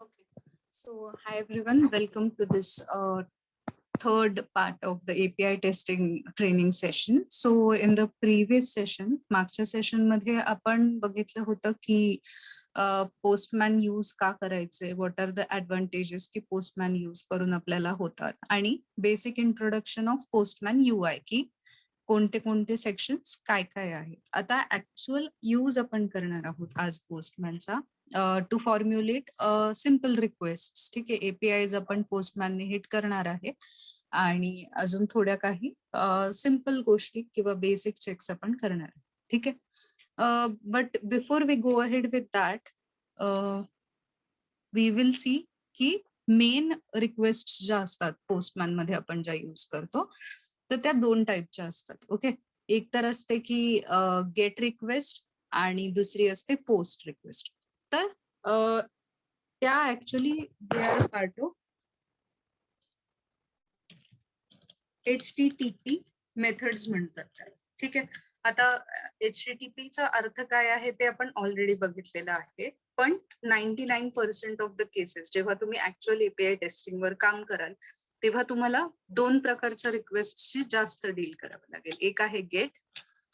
Okay. So, hi everyone, welcome to this third part of the API testing training session. So, in the previous session, मागच्या session मध्ये आपण बघितलं होतं की postman use का करायचे, व्हॉट आर द ऍडव्हान्टेजेस की पोस्टमॅन यूज करून आपल्याला होतात, आणि basic introduction of postman UI की कोणते कोणते सेक्शन्स काय काय आहेत. आता ऍक्च्युअल यूज आपण करणार आहोत आज पोस्टमॅनचा टू फॉर्म्युलेट सिम्पल रिक्वेस्ट. ठीक आहे, एपीआयज आपण पोस्टमॅनने हिट करणार आहे आणि अजून थोड्या काही सिम्पल गोष्टी किंवा बेसिक चेक्स आपण करणार आहे. ठीक आहे, but before we go ahead with that we will see की मेन रिक्वेस्ट ज्या असतात पोस्टमॅन मध्ये आपण ज्या यूज करतो तर त्या दोन टाईपच्या असतात. ओके, एक तर असते की गेट रिक्वेस्ट आणि दुसरी असते पोस्ट रिक्वेस्ट. तर त्या actually they are part of HTTP methods म्हणतात त्याला. ठीक आहे, आता HTTP चा अर्थ काय आहे ते आपण ऑलरेडी बघितलेलं आहे, पण 99% ऑफ द केसेस जेव्हा तुम्ही ऍक्च्युअल एपीआय टेस्टिंग वर काम कराल तेव्हा तुम्हाला दोन प्रकारच्या रिक्वेस्टशी जास्त डील करावं लागेल. एक आहे गेट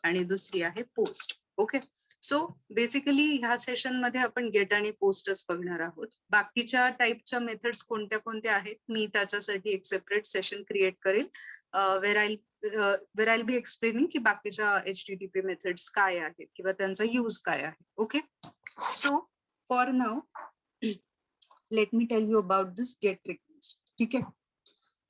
आणि दुसरी आहे पोस्ट. ओके, सो बेसिकली ह्या सेशन मध्ये आपण गेट आणि पोस्टच बघणार आहोत. बाकीच्या टाईपच्या मेथड्स कोणत्या कोणत्या आहेत मी त्याच्यासाठी एक सेपरेट सेशन क्रिएट करेल वेर आय बी एक्सप्लेनिंग की बाकीच्या HTTP मेथड्स काय आहेत किंवा त्यांचा यूज काय आहे. Okay, so for now let me tell you about this gate request. ठीक आहे,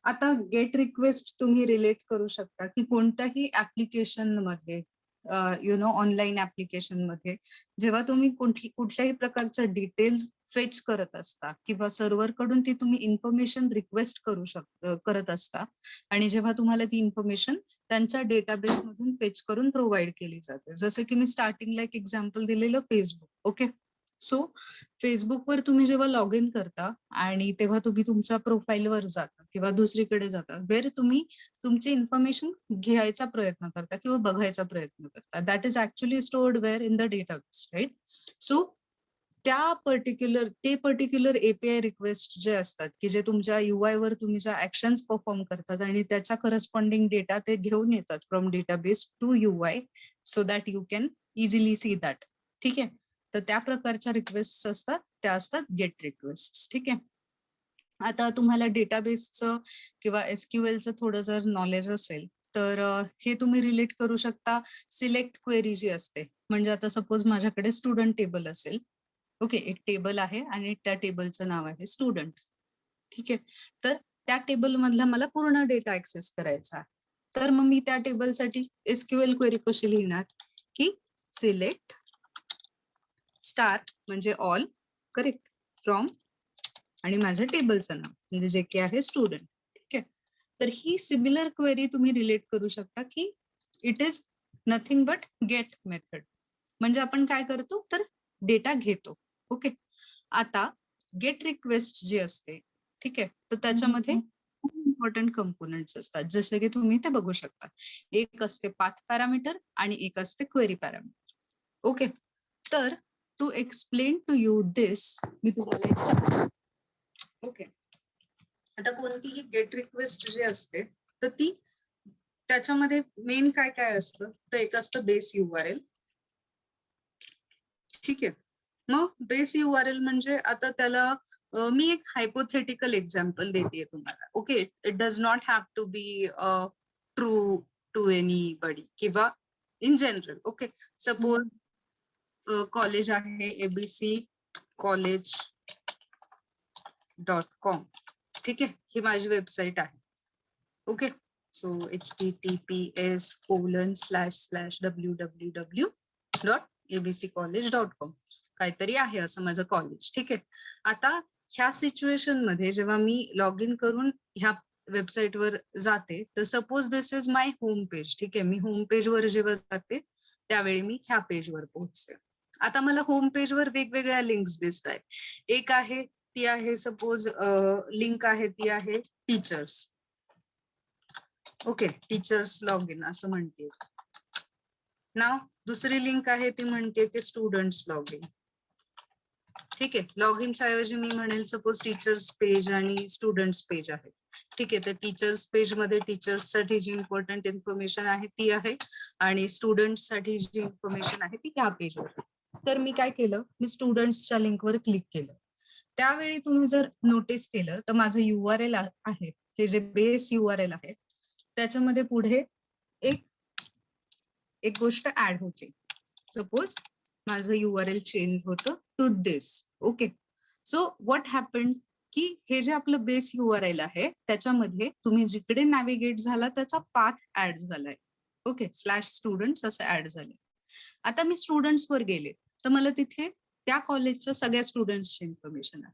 आता गेट रिक्वेस्ट तुम्ही रिलेट करू शकता की कोणत्याही ऍप्लिकेशन मध्ये ऑनलाईन ऍप्लिकेशन मध्ये जेव्हा तुम्ही कुठल्याही प्रकारच्या डिटेल्स फेच करत असता किंवा सर्व्हर कडून ती तुम्ही इन्फॉर्मेशन रिक्वेस्ट करत असता आणि जेव्हा तुम्हाला ती इन्फॉर्मेशन त्यांच्या डेटाबेस मधून फेच करून प्रोव्हाइड केली जाते. जसं की मी स्टार्टिंगला एक एक्झाम्पल दिलेलं फेसबुक. ओके, सो फेसबुकवर तुम्ही जेव्हा लॉग इन करता आणि तेव्हा तुम्ही तुमच्या प्रोफाईलवर जाता किंवा दुसरीकडे जाता वेर तुम्ही तुमची इन्फॉर्मेशन घ्यायचा प्रयत्न करता किंवा बघायचा प्रयत्न करता, that is actually stored where in the database, right? So ते पर्टिक्युलर एपीआय रिक्वेस्ट जे असतात की जे तुमच्या UI वर तुम्ही ज्या ऍक्शन्स परफॉर्म करतात आणि त्याच्या करस्पॉन्डिंग डेटा ते घेऊन येतात from database to UI so that you can easily see that. ठीक आहे, तर त्या प्रकारच्या रिक्वेस्ट असतात त्या असतात गेट रिक्वेस्ट. ठीक आहे, आता तुम्हाला डेटाबेसचं किंवा SQLचं थोडं जर नॉलेज असेल तर हे तुम्ही रिलेट करू शकता सिलेक्ट क्वेरी जी असते. म्हणजे आता सपोज माझ्याकडे स्टुडंट टेबल असेल. ओके, एक टेबल आहे आणि त्या टेबलचं नाव आहे स्टुडंट. ठीक आहे, तर त्या टेबल मधला मला पूर्ण डेटा ऍक्सेस करायचा आहे. तर मग मी त्या टेबलसाठी SQL क्वेरी कशी लिहिणार की सिलेक्ट स्टार म्हणजे ऑल, करेक्ट, फ्रॉम आणि माझ्या टेबलचं नाव म्हणजे जे की आहे स्टुडंट. ठीक आहे, तर ही सिमिलर क्वेरी तुम्ही रिलेट करू शकता की it is nothing but get method. म्हणजे आपण काय करतो तर डेटा घेतो. ओके, आता गेट रिक्वेस्ट जी असते, ठीक आहे, तर त्याच्यामध्ये खूप इम्पॉर्टंट कंपोनेंट्स असतात जसे की तुम्ही ते बघू शकता. एक असते पाथ पॅरामीटर आणि एक असते क्वेरी पॅरामीटर. ओके, तर टू एक्सप्लेन टू यू दिस मी तुम्हाला एक सांगते. ओके, आता कोणतीही गेट रिक्वेस्ट जी असते तर ती त्याच्यामध्ये मेन काय काय असतं तर एक असतं बेस URL. ठीक आहे, मग बेस URL म्हणजे आता त्याला मी एक हायपोथेटिकल एक्झाम्पल देते तुम्हाला. Okay, it does not have to be true to anybody किंवा in general. Okay, suppose college आहे ABC college.com. ठीक आहे, ही माझी वेबसाईट आहे. ओके, सो https://www.abccollege.com काहीतरी आहे असं माझं कॉलेज. ठीक आहे, आता ह्या सिच्युएशन मध्ये जेव्हा मी लॉग इन करून ह्या वेबसाईटवर जाते तर suppose this is my home page. ठीक आहे, मी होम पेजवर जेव्हा जाते त्यावेळी मी ह्या पेजवर पोहोचते. आता मला होम पेजवर वेगवेगळ्या लिंक्स दिसत आहेत. एक आहे ती आहे सपोज लिंक आहे ती आहे teachers. Okay, teachers log in असं म्हणते. नाव दुसरी लिंक आहे ती म्हणते की स्टुडंट्स लॉग इन. ठीक आहे. लॉग इनच्या ऐवजी मी म्हणेल सपोज टीचर्स पेज आणि स्टुडंट्स पेज आहे. ठीक आहे. तर टीचर्स पेज मध्ये टीचर्ससाठी जी इम्पॉर्टंट इन्फॉर्मेशन आहे ती आहे आणि स्टुडंट्ससाठी जी इन्फॉर्मेशन आहे ती ह्या पेजवर. तर मी काय केलं, मी स्टुडंट्सच्या लिंकवर क्लिक केलं. त्यावेळी तुम्ही जर नोटीस केलं तर माझं URL आहे, हे जे बेस URL आहे त्याच्यामध्ये पुढे एक गोष्ट ऍड होते. सपोज माझं URL चेंज होतं to this. Okay. So what happened की हे जे आपलं बेस URL आहे त्याच्यामध्ये तुम्ही जिकडे नॅव्हिगेट झाला त्याचा पाथ ऍड झालाय. ओके. /students असं ऍड झालंय. आता मी स्टुडंट्स वर गेले तर मला तिथे त्या कॉलेजच्या सगळ्या स्टुडंट्सची इन्फॉर्मेशन आहे.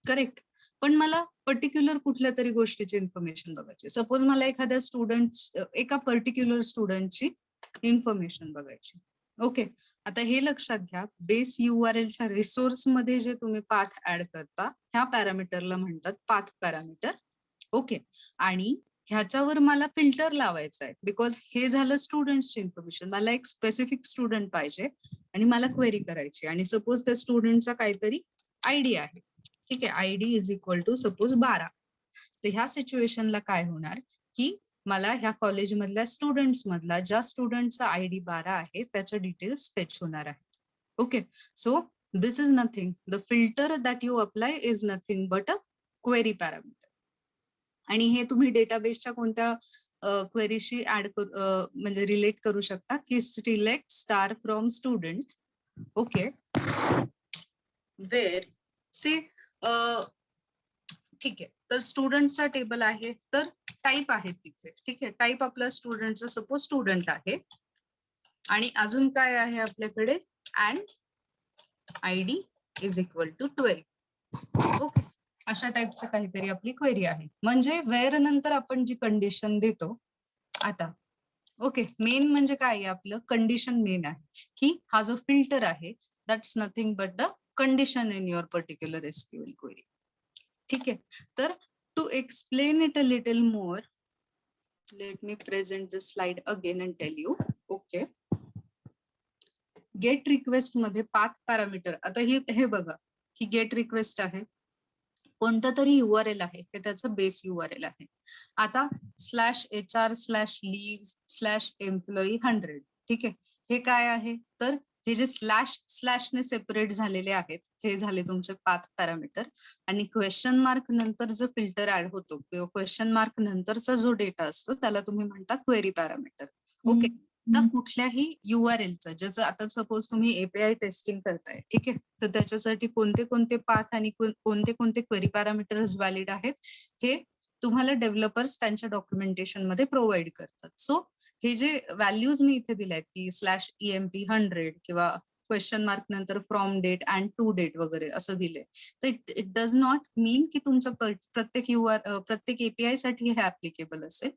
करेक्ट. पण मला पर्टिक्युलर कुठल्या तरी गोष्टीची इन्फॉर्मेशन बघायची. सपोज मला एका पर्टिक्युलर स्टुडंटची इन्फॉर्मेशन बघायची. ओके. आता हे लक्षात घ्या, बेस URLच्या रिसोर्स मध्ये जे तुम्ही पाथ ऍड करता ह्या पॅरामीटरला म्हणतात पाथ पॅरामीटर. ओके. आणि ह्याच्यावर मला फिल्टर लावायचं आहे बिकॉज हे झालं स्टुडंट्सची इन्फॉर्मेशन. मला एक स्पेसिफिक स्टुडंट पाहिजे आणि मला क्वेरी करायची आणि सपोज त्या स्टुडंटचा काहीतरी ID आहे. ठीक आहे. ID is equal to suppose 12. तर ह्या सिच्युएशनला काय होणार की मला ह्या कॉलेजमधल्या स्टुडंट्स मधला ज्या स्टुडंटचा ID 12 आहे त्याचे डिटेल्स फेच होणार आहे. Okay. So this is nothing, the filter that you apply is nothing but a query parameter. आणि हे तुम्ही डेटाबेसच्या कोणत्या क्वेरीशी ऍड म्हणजे रिलेट करू शकता की select star from student. Okay. Where see ठीक आहे. तर स्टुडंटचा टेबल आहे तर टाईप आहे तिथे. ठीक आहे. टाईप आपला स्टुडंटचा सपोज स्टुडंट आहे आणि अजून काय आहे आपल्याकडे and ID is equal to 12. Okay. अशा टाईपचं काहीतरी आपली क्वेरी आहे. म्हणजे वेअर नंतर आपण जी कंडिशन देतो आता. ओके. मेन म्हणजे काय आहे आपलं कंडिशन मेन आहे की हा जो फिल्टर आहे that's nothing but the condition in your particular SQL query. ठीक आहे. तर to explain it a little more, let me present the slide again and tell you. Okay. Get request मध्ये path parameter. आता हे बघा की gate request आहे, कोणतं तरी URL आहे हे त्याचं बेस URL आहे. आता /HR/leaves/employee100. ठीक आहे. हे काय आहे तर हे जे स्लॅशने सेपरेट झालेले आहेत हे झाले तुमचे पाथ पॅरामीटर आणि क्वेश्चन मार्क नंतर जो फिल्टर ऍड होतो किंवा क्वेश्चन मार्क नंतरचा जो डेटा असतो त्याला तुम्ही म्हणता क्वेरी पॅरामीटर. ओके. तर कुठल्याही URLचं ज्याचं आता सपोज तुम्ही API टेस्टिंग करताय. ठीक आहे. तर त्याच्यासाठी कोणते कोणते पाथ आणि कोणते कोणते क्वेरी पॅरामीटर्स व्हॅलिड आहेत हे तुम्हाला डेव्हलपर्स त्यांच्या डॉक्युमेंटेशन मध्ये प्रोव्हाइड करतात. सो हे जे व्हॅल्यूज मी इथे दिले आहेत की /EMP100 किंवा क्वेश्चन मार्क नंतर from date and to date वगैरे असं दिलंय. तर इट डज नॉट मीन की तुमच्या प्रत्येक API साठी हे ऍप्लिकेबल असेल.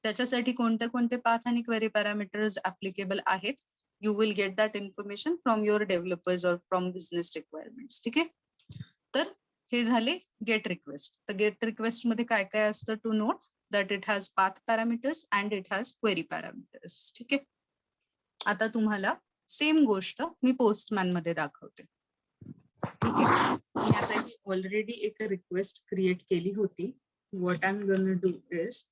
त्याच्यासाठी कोणते कोणते पाथ आणि क्वेरी पॅरामीटर्स ऍप्लिकेबल आहेत you will get that information from your developers or from business requirements. ठीक आहे. तर हे झाले गेट रिक्वेस्ट. तर गेट रिक्वेस्ट मध्ये काय काय असतं to note that it has path parameters and it has query parameters. ठीक आहे. आता तुम्हाला सेम गोष्ट मी पोस्टमॅन मध्ये दाखवते. ठीक आहे. मी आता ही ऑलरेडी एक रिक्वेस्ट क्रिएट केली होती. What I am gonna do is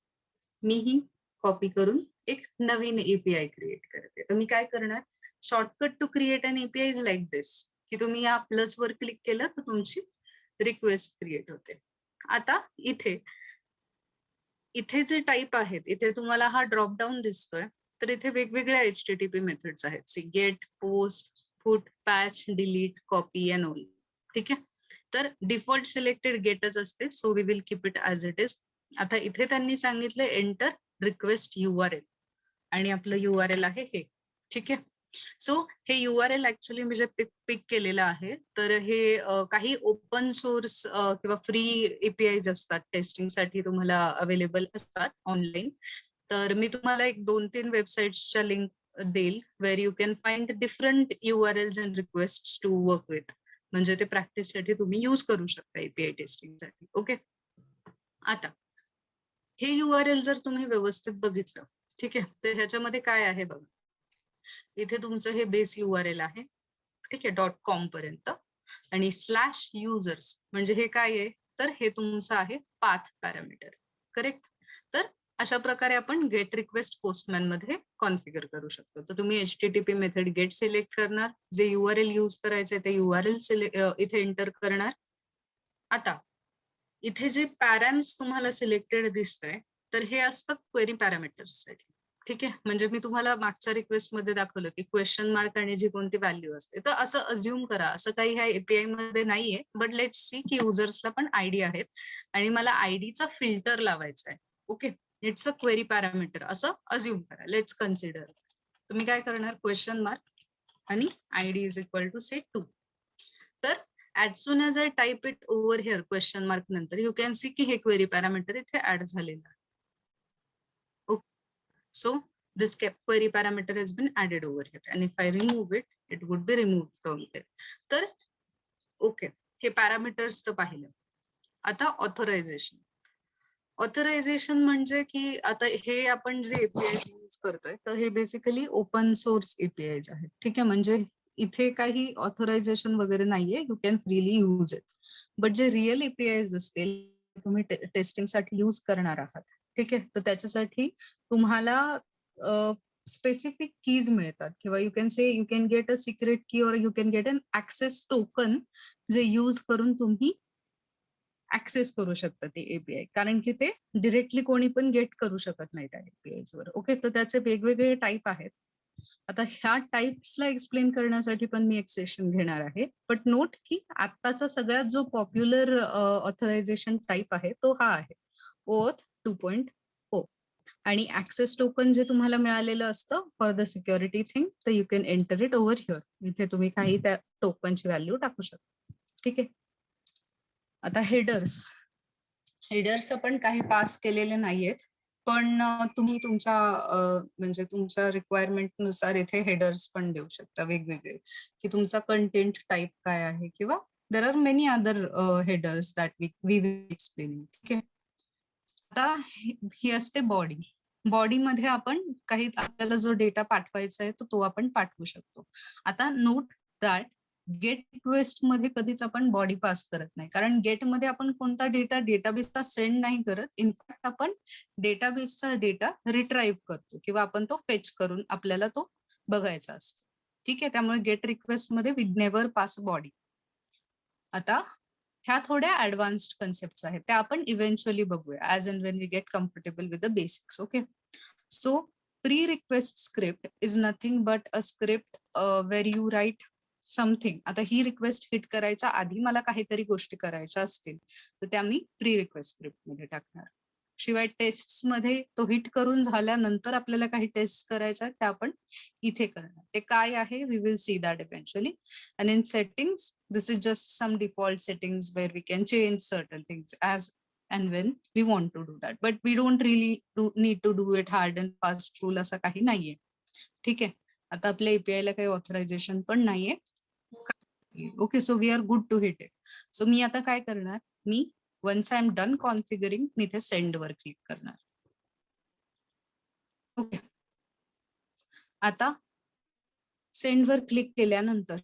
me he copy करून एक नवीन API क्रिएट करते. तर मी काय करणार, shortcut to create an API is like this की तुम्ही या प्लस वर क्लिक केलं तर तुमची रिक्वेस्ट क्रिएट होते. आता इथे जे टाईप आहेत इथे तुम्हाला हा ड्रॉप डाऊन दिसतोय तर इथे वेगवेगळ्या HTTP मेथड्स आहेत. See get, post, put, patch, delete, copy and all. ठीक आहे. तर डिफॉल्ट सिलेक्टेड गेटच असते. So we will keep it as it is. आता इथे त्यांनी सांगितलं एंटर रिक्वेस्ट URL आणि आपलं URL आहे हे. ठीक आहे. सो हे URL ऍक्च्युली मी जे पिक केलेलं आहे तर हे काही ओपन सोर्स किंवा फ्री APIs असतात टेस्टिंगसाठी तुम्हाला अवेलेबल असतात ऑनलाईन. तर मी तुम्हाला एक 2-3 वेबसाईट्सच्या लिंक देईल where you can find different URLs and request to work with. म्हणजे ते प्रॅक्टिससाठी तुम्ही यूज करू शकता API टेस्टिंगसाठी. ओके. आता हे URL जर तुम्ही व्यवस्थित बघितलं, ठीक आहे, तर ह्याच्यामध्ये काय आहे बघा. इथे तुमचं हे बेस URL आहे. ठीक आहे. .com पर्यंत आणि स्लॅश युजर्स म्हणजे हे काय आहे, तर हे तुमचं आहे पाथ पॅरामीटर. करेक्ट. तर अशा प्रकारे आपण गेट रिक्वेस्ट पोस्टमॅन मध्ये कॉन्फिगर करू शकतो. तर तुम्ही HTTP मेथड गेट सिलेक्ट करणार, जे URL यूज करायचंय ते URL इथे एंटर करणार. आता इथे जे पॅराम्स तुम्हाला सिलेक्टेड दिसतंय, तर हे असतं क्वेरी पॅरामीटर्ससाठी. ठीक आहे. म्हणजे मी तुम्हाला मागच्या रिक्वेस्ट मध्ये दाखवलं की क्वेश्चन मार्क आणि जी कोणती व्हॅल्यू असते, तर असं अज्युम करा, असं काही ह्या API मध्ये नाहीये, बट लेट्स सी की युजर्सला पण आयडी आहेत आणि मला आयडीचा फिल्टर लावायचा आहे. Okay, it's a query parameter असं अज्युम करा. Let's consider. तुम्ही काय करणार, क्वेश्चन मार्क आणि आयडी इज इक्वल टू से 2. तर as soon as I type it over here question mark नंतर you can see की हे query parameter इथे ऍड झालेलं आहे. So this query parameter has been added over here and if I remove it, it would be removed from there. तर okay, हे parameters तर पाहिलं. आता ऑथरायझेशन. ऑथरायझेशन म्हणजे की आता हे आपण जे API यूज करतोय, तर हे बेसिकली ओपन सोर्स APIs आहेत. ठीक आहे. म्हणजे इथे काही ऑथरायझेशन वगैरे नाहीये, you can freely use it. But जे रिअल APIs असतील, तुम्ही टेस्टिंगसाठी यूज करणार आहात, ठीक आहे, तर त्याच्यासाठी तुम्हाला स्पेसिफिक कीज मिळतात किंवा you can say you can get a secret key और you can get an access token, जे यूज करून तुम्ही ऍक्सेस करू शकता ते API, कारण की ते डिरेक्टली कोणी पण गेट करू शकत नाही त्या APIs वर. ओके, तर त्याचे वेगवेगळे टाईप आहेत. आता ह्या टाइप्सला एक्सप्लेन करण्यासाठी पण मी एक सेशन घेणार आहे. बट नोट की आत्ताचा सगळ्यात जो पॉप्युलर ऑथरायझेशन टाईप आहे तो हा आहे, OAuth 2.0. आणि ऍक्सेस टोकन जे तुम्हाला मिळालेलं असतं फॉर द सिक्युरिटी थिंग, तर you can enter it over here. इथे तुम्ही काही त्या टोकनची व्हॅल्यू टाकू शकता. ठीक आहे. आता हेडर्स. हेडर्स आपण काही पास केलेले नाहीयेत, पण तुम्ही तुमच्या म्हणजे तुमच्या रिक्वायरमेंट नुसार इथे हेडर्स पण देऊ शकता वेगवेगळे, की तुमचा कंटेंट टाईप काय आहे, किंवा there are many other headers that we will explain. ठीक आहे. आता ही असते बॉडी. बॉडीमध्ये आपण काही आपल्याला जो डेटा पाठवायचा आहे तो आपण पाठवू शकतो. आता नोट दॅट गेट रिक्वेस्ट मध्ये कधीच आपण बॉडी पास करत नाही, कारण गेट मध्ये आपण कोणता डेटा डेटाबेसला सेंड नाही करत. इनफॅक्ट आपण डेटाबेसचा डेटा रिट्राईव्ह करतो किंवा आपण तो फेच करून आपल्याला तो बघायचा असतो. ठीक आहे. त्यामुळे गेट रिक्वेस्ट मध्ये वी नेव्हर पास बॉडी. आता ह्या थोड्या ऍडव्हान्स्ड कन्सेप्ट आहेत, त्या आपण इव्हेंच्युअली बघूया as and when we get comfortable with the basics. Okay, so pre request script is nothing but a script where you write something. आता ही रिक्वेस्ट हिट करायच्या आधी मला काहीतरी गोष्टी करायच्या असतील, तर त्या मी प्री रिक्वेस्ट स्क्रिप्ट मध्ये टाकणार. शिवाय टेस्ट मध्ये तो हिट करून झाल्यानंतर आपल्याला काही टेस्ट करायच्या त्या आपण इथे करणार. ते काय आहे, we will see that eventually. And in settings, this is just some default settings where we can change certain things as and when we want to do that. But we don't really need to do it hard and fast rule असा काही नाहीये. ठीक आहे. आता आपल्या API ला काही authorization पण नाहीये. Okay, so we are good to hit it. So मी आता काय करणार, मी once I am done configuring, मी इथे सेंड वर क्लिक करणार. ओके, आता सेंड वर क्लिक केल्यानंतर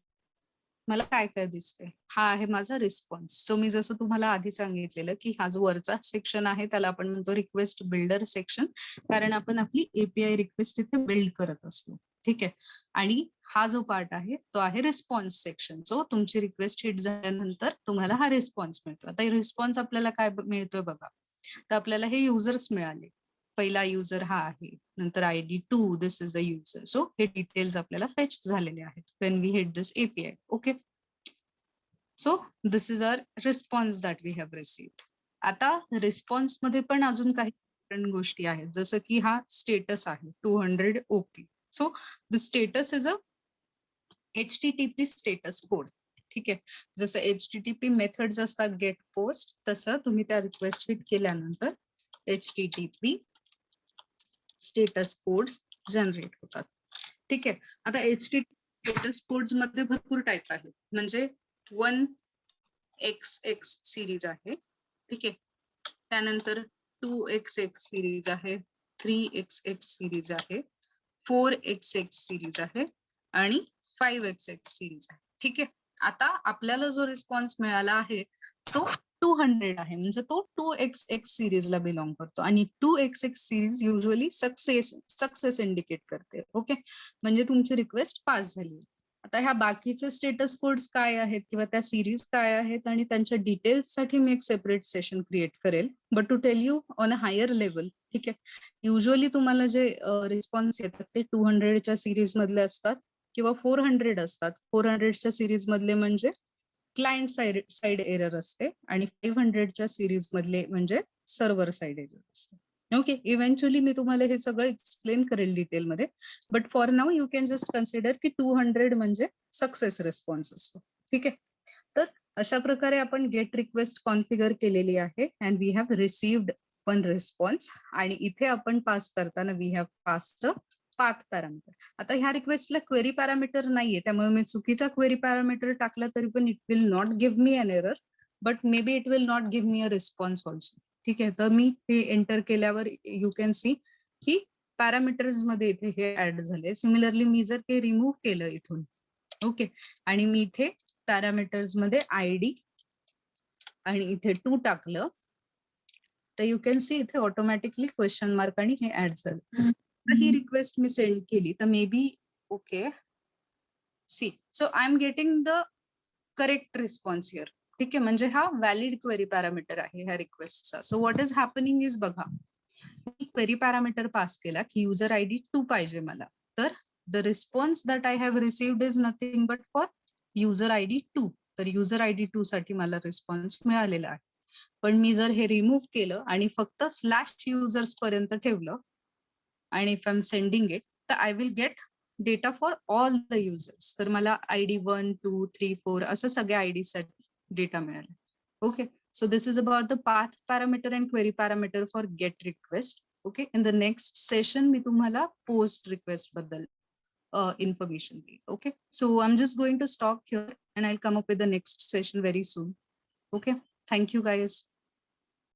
मला काय काय दिसते, हा आहे माझा रिस्पॉन्स. सो मी जसं तुम्हाला आधी सांगितलेलं की हा जो वरचा सेक्शन आहे त्याला आपण म्हणतो रिक्वेस्ट बिल्डर सेक्शन, कारण आपण आपली API रिक्वेस्ट इथे बिल्ड करत असतो. ठीक आहे. आणि हा जो पार्ट आहे तो आहे रिस्पॉन्स सेक्शन. जो तुमची रिक्वेस्ट हिट झाल्यानंतर तुम्हाला हा रिस्पॉन्स मिळतो. आता रिस्पॉन्स आपल्याला काय मिळतोय बघा, तर आपल्याला हे युजर्स मिळाले. पहिला युजर हा आहे, नंतर ID2, this is the user. So हे डिटेल्स आपल्याला फेच झालेले आहेत when we hit this API. Okay, so this is our response that we have received. आता रिस्पॉन्स मध्ये पण अजून काही गोष्टी आहेत, जसं की हा स्टेटस आहे 200 OP. So the status is a HTTP status code. ठीक आहे. जसं HTTP मेथड्स असतात गेट पोस्ट, तसं तुम्ही त्या रिक्वेस्ट हिट केल्यानंतर HTTP स्टेटस कोड्स जनरेट होतात. ठीक आहे. आता HTTP स्टेटस कोड्स मध्ये भरपूर टाईप आहेत, म्हणजे 1XX सिरीज आहे. ठीक आहे. त्यानंतर 2XX सिरीज आहे, 3XX सिरीज आहे, 4XX सिरीज आहे आणि 5XX सिरीज आहे. ठीक आहे. आता आपल्याला जो रिस्पॉन्स मिळाला आहे तो 200 आहे, म्हणजे तो 2xx सिरीजला बिलॉंग करतो आणि 2xx series usually success indicate करते. ओके, म्हणजे तुमची रिक्वेस्ट पास झाली. आता ह्या बाकीचे स्टेटस कोड्स काय आहेत किंवा त्या सिरीज काय आहेत आणि त्यांच्या डिटेल्ससाठी मी एक सेपरेट सेशन क्रिएट करेल. But to tell you on a higher level, ठीक आहे, युजली तुम्हाला जे रिस्पॉन्स येतात ते 200च्या सिरीज मधले असतात किंवा 400 असतात. 400च्या सिरीज मधले म्हणजे क्लायंट साइड एरर असते आणि 500च्या सिरीज मधले म्हणजे सर्व्हर साइड एरर असते. ओके, इव्हेंच्युअली मी तुम्हाला हे सगळं एक्सप्लेन करेल डिटेलमध्ये, but for now you can just consider की 200 म्हणजे सक्सेस रिस्पॉन्स असतो. ठीक आहे, तर अशा प्रकारे आपण गेट रिक्वेस्ट कॉन्फिगर केलेली आहे and we have received one response आणि इथे आपण पास करताना we have passed path parameter. आता ह्या रिक्वेस्टला क्वेरी पॅरामीटर नाहीये, त्यामुळे मी चुकीचा क्वेरी पॅरामीटर टाकला तरी पण it will not give me an error, but may be it will not give me a response also. ठीक आहे, तर मी हे एंटर केल्यावर यू कॅन सी की पॅरामीटर्स मध्ये इथे हे ऍड झाले. सिमिलरली मी जर हे रिमूव्ह केलं इथून, ओके, आणि मी इथे पॅरामीटर्स मध्ये आयडी आणि इथे 2 टाकलं तर यू कॅन सी इथे ऑटोमॅटिकली क्वेश्चन मार्क आणि हे ऍड झालं. ही रिक्वेस्ट मी सेंड केली तर maybe okay see, so I am getting the correct response here. ठीक आहे, म्हणजे हा व्हॅलिड क्वेरी पॅरामीटर आहे ह्या रिक्वेस्टचा. So what is happening is, बघा, मी क्वेरी पॅरामीटर पास केला की युजर आयडी 2 पाहिजे मला, तर the response that I have received is nothing but for user ID 2. तर युजर आयडी 2 साठी मला रिस्पॉन्स मिळालेला आहे. पण मी जर हे रिमूव्ह केलं आणि फक्त स्लॅश युजर्स पर्यंत ठेवलं आणि if I am sending it, तर I will get data for all the users. तर मला आयडी 1, 2, 3, 4 असं सगळ्या आयडी साठी डेटा मिळाला. Okay, so this is about the path parameter and query parameter for get request. Okay, in the next session मी तुम्हाला post request बद्दल information देईल. Okay, so I'm just going to stop here and I'll come up with the next session very soon. Okay, thank you guys.